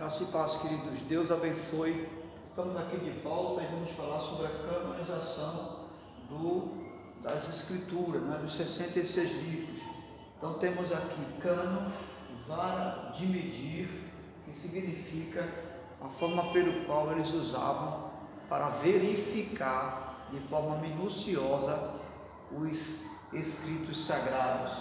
Graça e paz, queridos. Deus abençoe. Estamos aqui de volta e vamos falar sobre a canonização das Escrituras, né, dos 66 livros. Então temos aqui cânon, vara de medir, que significa a forma pelo qual eles usavam para verificar de forma minuciosa os escritos sagrados,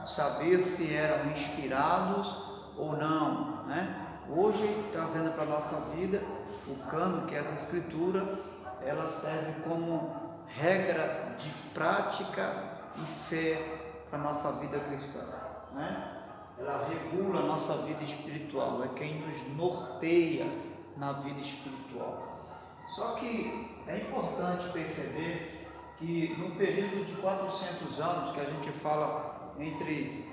saber se eram inspirados ou não, né? Hoje, trazendo para a nossa vida, o cânon, que é a escritura, ela serve como regra de prática e fé para a nossa vida cristã, né? Ela regula a nossa vida espiritual, é quem nos norteia na vida espiritual. Só que é importante perceber que no período de 400 anos, que a gente fala entre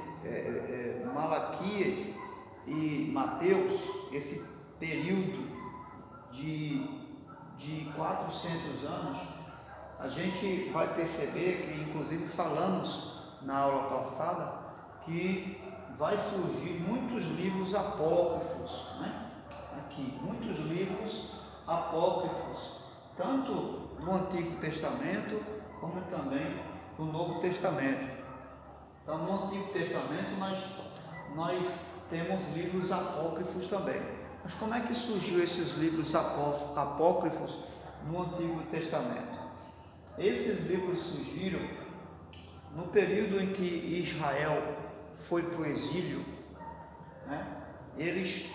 Malaquias e Mateus, esse período de 400 anos, a gente vai perceber que, inclusive falamos na aula passada, que vai surgir muitos livros apócrifos, né? Aqui, muitos livros apócrifos, tanto no Antigo Testamento como também no Novo Testamento. Então, no Antigo Testamento nós temos livros apócrifos também. Mas como é que surgiu esses livros apócrifos no Antigo Testamento? Esses livros surgiram no período em que Israel foi para o exílio, né? Eles,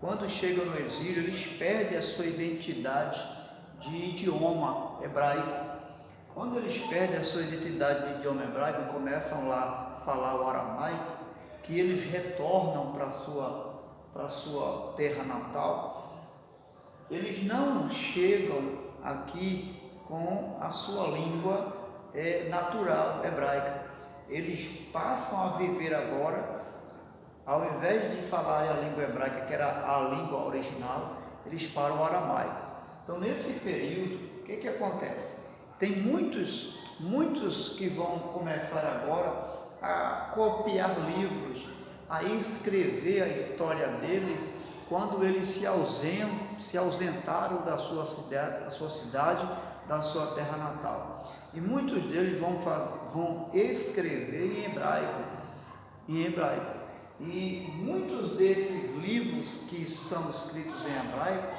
quando chegam no exílio, eles perdem a sua identidade de idioma hebraico. Quando eles perdem a sua identidade de idioma hebraico e começam lá a falar o aramaico, que eles retornam para a sua terra natal, eles não chegam aqui com a sua língua natural hebraica. Eles passam a viver agora, ao invés de falarem a língua hebraica, que era a língua original, eles falam o aramaico. Então, nesse período, o que acontece? Tem muitos que vão começar agora a copiar livros, a escrever a história deles quando eles se ausentaram da sua cidade, da sua terra natal. E muitos deles vão escrever em hebraico. E muitos desses livros que são escritos em hebraico,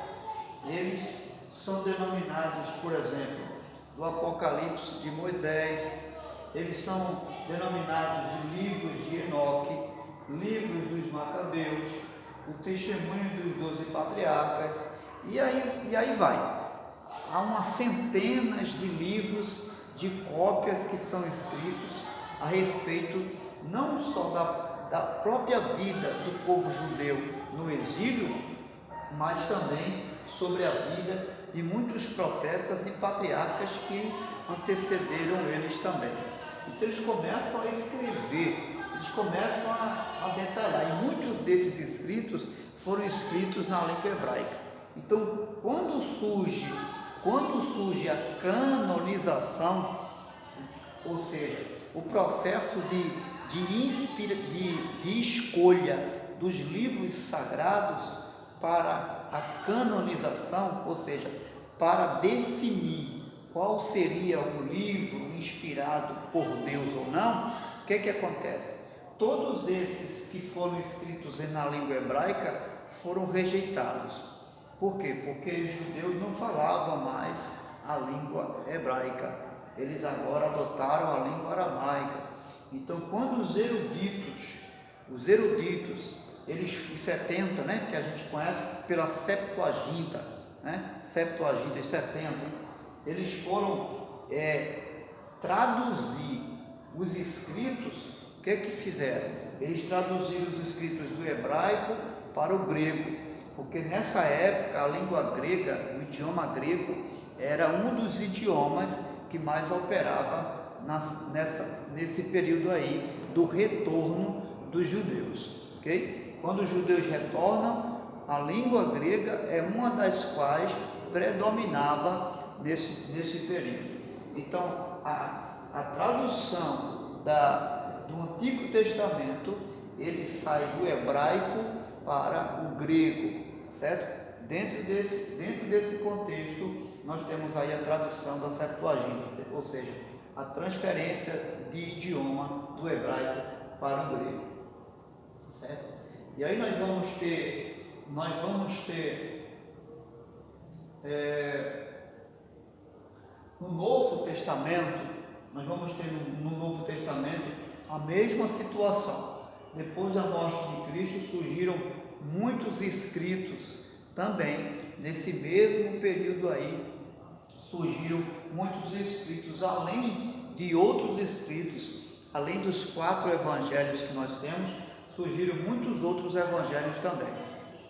eles são denominados, por exemplo, do Apocalipse de Moisés, eles são denominados de livros de Enoque, livros dos Macabeus, o testemunho dos 12 patriarcas, e aí vai. Há umas centenas de livros, de cópias que são escritos a respeito não só da própria vida do povo judeu no exílio, mas também sobre a vida de muitos profetas e patriarcas que antecederam eles também. Então eles começam a escrever, eles começam a detalhar, e muitos desses escritos foram escritos na língua hebraica. Então, quando surge a canonização, ou seja, o processo de escolha dos livros sagrados para a canonização, ou seja, para definir qual seria o livro inspirado por Deus ou não, o que acontece? Todos esses que foram escritos na língua hebraica foram rejeitados. Por quê? Porque os judeus não falavam mais a língua hebraica, eles agora adotaram a língua aramaica. Então, quando os eruditos, os 70, né, que a gente conhece pela Septuaginta, né, Septuaginta e 70, eles foram traduzir os escritos. O que fizeram? Eles traduziram os escritos do hebraico para o grego, porque nessa época a língua grega, o idioma grego, era um dos idiomas que mais operava nesse período aí do retorno dos judeus, ok? Quando os judeus retornam, a língua grega é uma das quais predominava nesse período. Então, a tradução do Antigo Testamento, ele sai do hebraico para o grego, certo? Dentro desse contexto, nós temos aí a tradução da Septuaginta, ou seja, a transferência de idioma do hebraico para o grego, certo? E aí nós vamos ter no Novo Testamento, no Novo Testamento a mesma situação. Depois da morte de Cristo surgiram muitos escritos também, nesse mesmo período aí, surgiram muitos escritos, além de outros escritos, além dos 4 evangelhos que nós temos, surgiram muitos outros evangelhos também.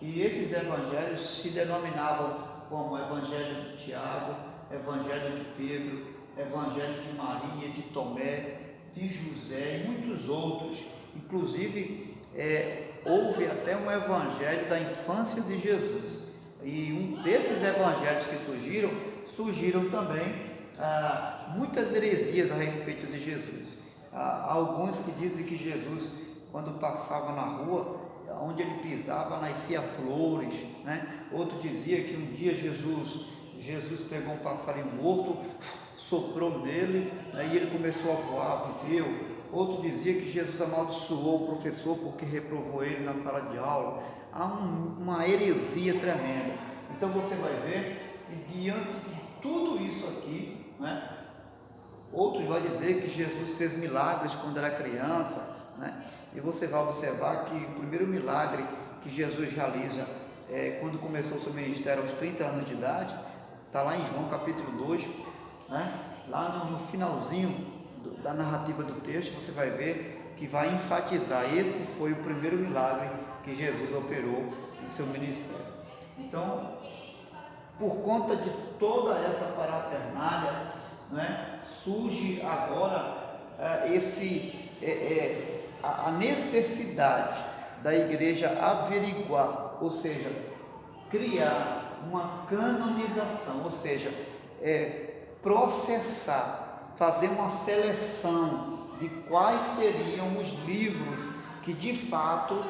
E esses evangelhos se denominavam como Evangelho de Tiago, Evangelho de Pedro, Evangelho de Maria, de Tomé, de José e muitos outros. Inclusive, houve até um evangelho da infância de Jesus. E um desses evangelhos que surgiram também muitas heresias a respeito de Jesus. Alguns que dizem que Jesus, quando passava na rua, onde ele pisava, nascia flores, né? Outro dizia que um dia Jesus pegou um passarinho morto, soprou nele, e ele começou a voar, viveu. Outro dizia que Jesus amaldiçoou o professor porque reprovou ele na sala de aula. Há uma heresia tremenda. Então você vai ver que diante de tudo isso aqui, né, outros vão dizer que Jesus fez milagres quando era criança, né? E você vai observar que o primeiro milagre que Jesus realiza quando começou o seu ministério aos 30 anos de idade, está lá em João capítulo 2, né? Lá no finalzinho da narrativa do texto, você vai ver que vai enfatizar: este foi o primeiro milagre que Jesus operou no seu ministério. Então, por conta de toda essa parafernália, né, surge agora a necessidade da igreja averiguar, ou seja, criar uma canonização, ou seja, processar, fazer uma seleção de quais seriam os livros que de fato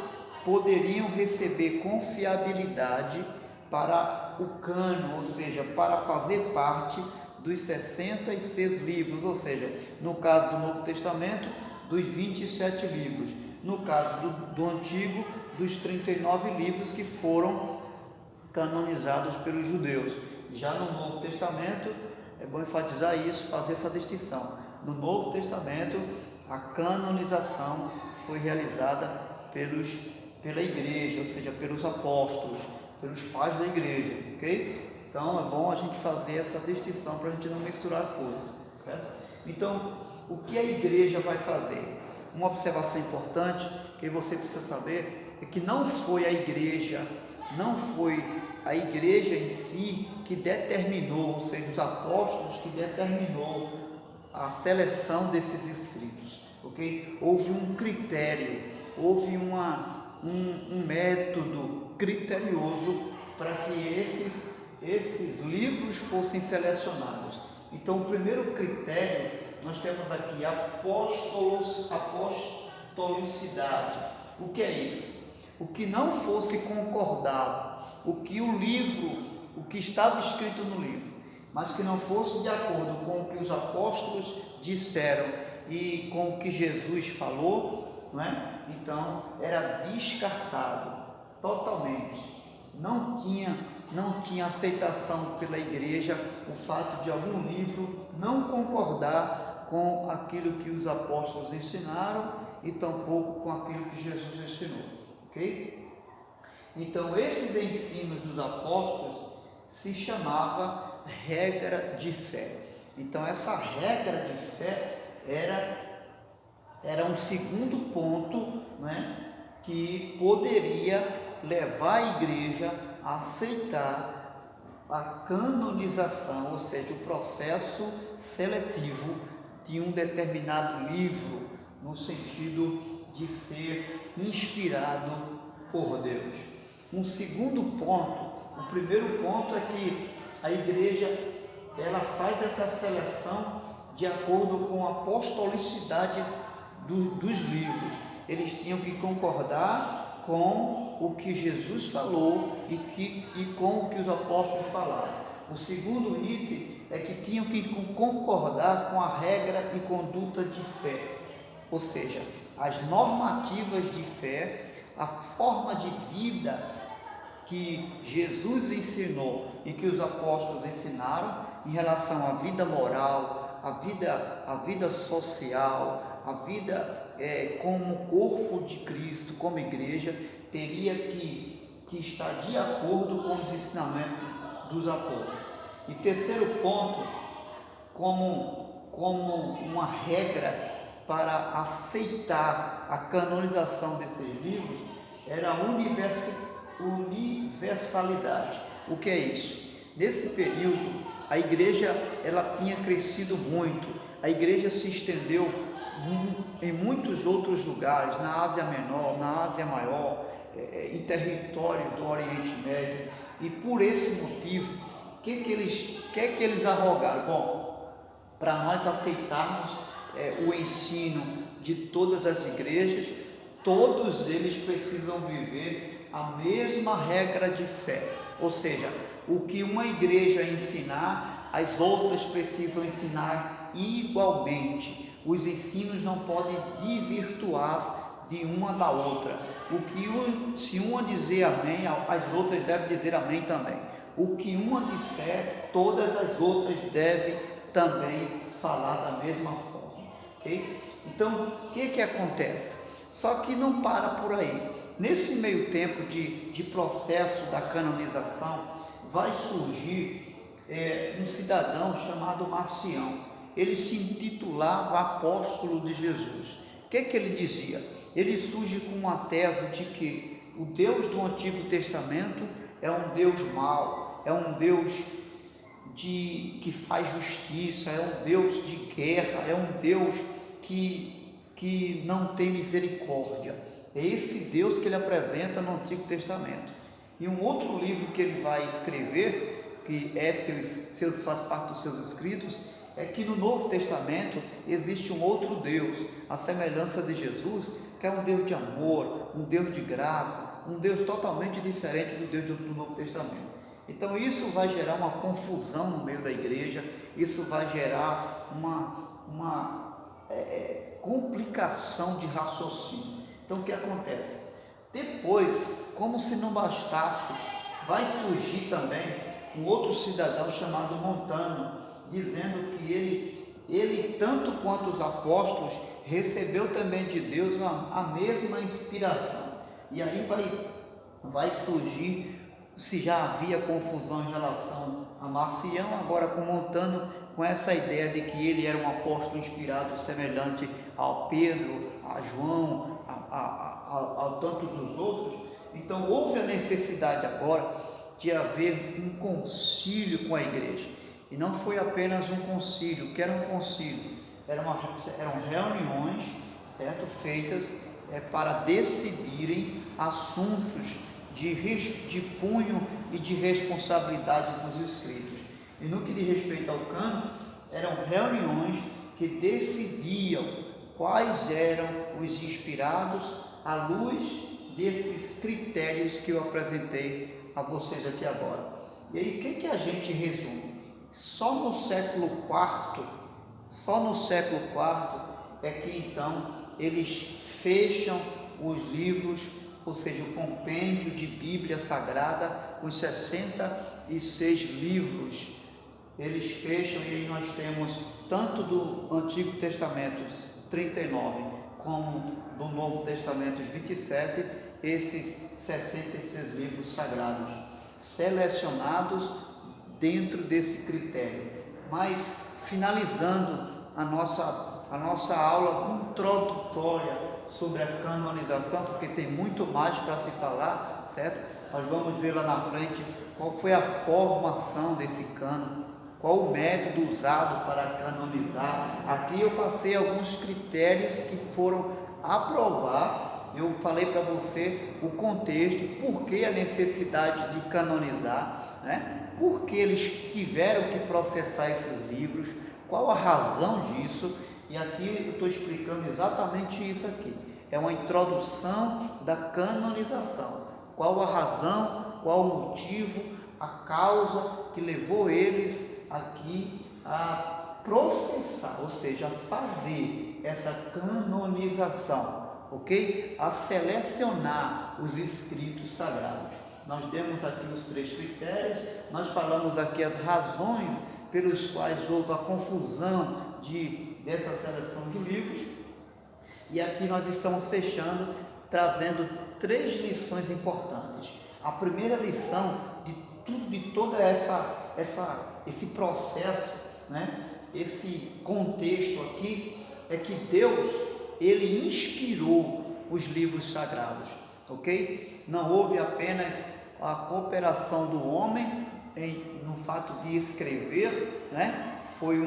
poderiam receber confiabilidade para o cânon, ou seja, para fazer parte dos 66 livros, ou seja, no caso do Novo Testamento, dos 27 livros, no caso do Antigo, dos 39 livros que foram canonizados pelos judeus. Já no Novo Testamento, é bom enfatizar isso, fazer essa distinção. No Novo Testamento, a canonização foi realizada pela igreja, ou seja, pelos apóstolos, pelos pais da igreja, ok? Então é bom a gente fazer essa distinção para a gente não misturar as coisas, certo? Então, o que a igreja vai fazer? Uma observação importante que você precisa saber é que não foi a igreja em si que determinou, ou seja, os apóstolos que determinou a seleção desses escritos, ok? Houve um critério, houve um método criterioso para que esses livros fossem selecionados. Então, o primeiro critério, nós temos aqui apostolicidade. O que é isso? O que não fosse concordável, o que estava escrito no livro, mas que não fosse de acordo com o que os apóstolos disseram e com o que Jesus falou, não é? Então era descartado totalmente. Não tinha aceitação pela igreja o fato de algum livro não concordar com aquilo que os apóstolos ensinaram e tampouco com aquilo que Jesus ensinou, ok? Então esses ensinos dos apóstolos se chamava regra de fé. Então essa regra de fé era um segundo ponto, né, que poderia levar a igreja a aceitar a canonização, ou seja, o processo seletivo de um determinado livro, no sentido de ser inspirado por Deus. Um segundo ponto, o primeiro ponto é que a igreja ela faz essa seleção de acordo com a apostolicidade dos livros. Eles tinham que concordar com o que Jesus falou e com o que os apóstolos falaram. O segundo item é que tinham que concordar com a regra e conduta de fé, ou seja, as normativas de fé, a forma de vida que Jesus ensinou e que os apóstolos ensinaram em relação à vida moral, à vida social, a vida como corpo de Cristo, como igreja, teria que estar de acordo com os ensinamentos dos apóstolos. E terceiro ponto, como uma regra para aceitar a canonização desses livros, era a universalidade. O que é isso? Nesse período, a igreja ela tinha crescido muito, a igreja se estendeu em muitos outros lugares, na Ásia Menor, na Ásia Maior, em territórios do Oriente Médio, e por esse motivo, o que eles arrogaram? Bom, para nós aceitarmos o ensino de todas as igrejas, todos eles precisam viver a mesma regra de fé, ou seja, o que uma igreja ensinar, as outras precisam ensinar igualmente. Os ensinos não podem desvirtuar de uma da outra. Se uma dizer amém, as outras devem dizer amém também. O que uma disser, todas as outras devem também falar da mesma forma, ok? Então, o que acontece? Só que não para por aí. Nesse meio tempo de processo da canonização, vai surgir um cidadão chamado Marcião. Ele se intitulava apóstolo de Jesus. O que ele dizia? Ele surge com uma tese de que o Deus do Antigo Testamento é um Deus mau, é um Deus que faz justiça, é um Deus de guerra, é um Deus que não tem misericórdia. É esse Deus que ele apresenta no Antigo Testamento. E um outro livro que ele vai escrever, que faz parte dos seus escritos, é que no Novo Testamento existe um outro Deus, a semelhança de Jesus, que é um Deus de amor, um Deus de graça, um Deus totalmente diferente do Deus do Novo Testamento. Então isso vai gerar uma confusão no meio da igreja, isso vai gerar uma complicação de raciocínio. Então o que acontece? Depois, como se não bastasse, vai surgir também um outro cidadão chamado Montano, dizendo que ele tanto quanto os apóstolos, recebeu também de Deus a mesma inspiração. E aí vai surgir, se já havia confusão em relação a Marcião, agora com Montano, com essa ideia de que ele era um apóstolo inspirado semelhante ao Pedro, a João, a tantos dos outros. Então houve a necessidade agora de haver um concílio com a igreja. E não foi apenas um concílio. O que era um concílio? Eram reuniões, certo? Feitas para decidirem assuntos de punho e de responsabilidade dos escritos. E no que diz respeito ao cânon, eram reuniões que decidiam quais eram os inspirados à luz desses critérios que eu apresentei a vocês aqui agora. E aí, o que a gente resume? Só no século IV é que então eles fecham os livros, ou seja, o compêndio de Bíblia Sagrada, os 66 livros, eles fecham, e aí nós temos tanto do Antigo Testamento 39 como do Novo Testamento 27, esses 66 livros sagrados, selecionados dentro desse critério. Mas finalizando a nossa aula introdutória sobre a canonização, porque tem muito mais para se falar, certo? Nós vamos ver lá na frente qual foi a formação desse cânon, qual o método usado para canonizar. Aqui eu passei alguns critérios que foram aprovar. Eu falei para você o contexto, por que a necessidade de canonizar, né? Por que eles tiveram que processar esses livros, qual a razão disso, e aqui eu estou explicando exatamente isso aqui. É uma introdução da canonização, qual a razão, qual o motivo, a causa que levou eles aqui a processar, ou seja, a fazer essa canonização, ok? A selecionar os escritos sagrados. Nós demos aqui os 3 critérios, nós falamos aqui as razões pelos quais houve a confusão dessa seleção de livros, e aqui nós estamos fechando, trazendo 3 lições importantes. A primeira lição de todo esse processo, né? Esse contexto aqui, é que Deus, Ele inspirou os livros sagrados, ok? Não houve apenas a cooperação do homem no fato de escrever, né? Foi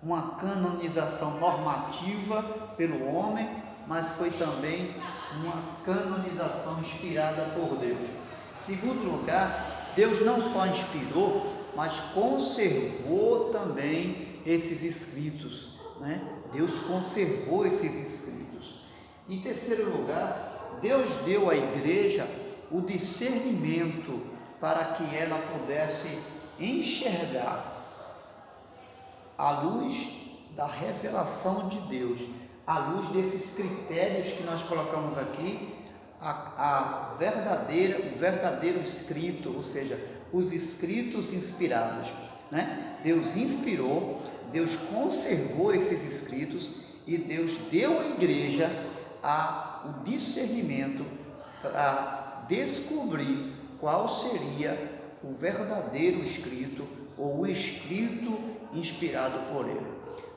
uma canonização normativa pelo homem, mas foi também uma canonização inspirada por Deus. Segundo lugar, Deus não só inspirou, mas conservou também esses escritos, né? Deus conservou esses escritos. Em terceiro lugar, Deus deu à igreja o discernimento para que ela pudesse enxergar à luz da revelação de Deus, à luz desses critérios que nós colocamos aqui, o verdadeiro escrito, ou seja, os escritos inspirados, né? Deus inspirou, Deus conservou esses escritos e Deus deu à igreja o discernimento para descobrir qual seria o verdadeiro escrito ou o escrito inspirado por Ele.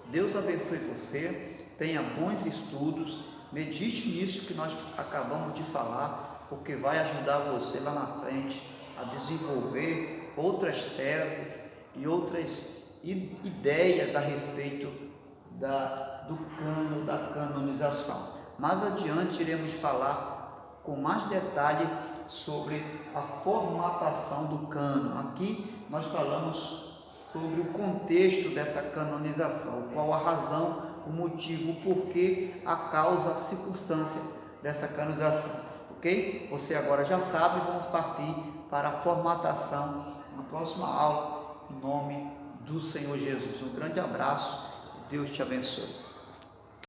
Deus abençoe você, tenha bons estudos, medite nisso que nós acabamos de falar, porque vai ajudar você lá na frente a desenvolver outras teses e outras ideias a respeito do cano, da canonização. Mais adiante iremos falar com mais detalhe sobre a formatação do cano. Aqui nós falamos sobre o contexto dessa canonização, qual a razão, o motivo, o porquê, a causa, a circunstância dessa canonização, ok? Você agora já sabe, vamos partir para a formatação na próxima aula, em nome do Senhor Jesus. Um grande abraço, Deus te abençoe.